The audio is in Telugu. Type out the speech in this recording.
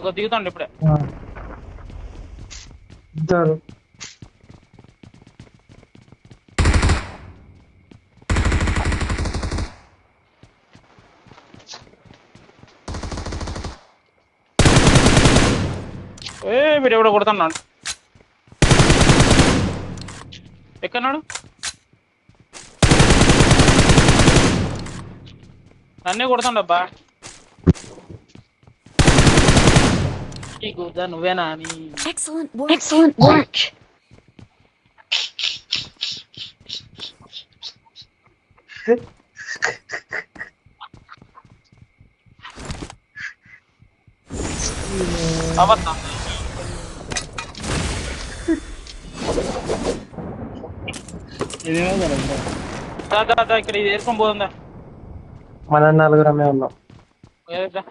అగో దిగుతాండి ఇప్పుడే. ఇద్దరు వీడు ఎవడో కొడుతున్నాడు. ఎక్కన్నాడు? నన్నే కొడుతాండబ్బా. నువ్వేనా అని. Excellent work. Excellent work. అబద్ధం. ఇక్కడ ఇది ఏరుకొని పోతుందా? మన నలుగురమే ఉన్నాం. ఏదైతే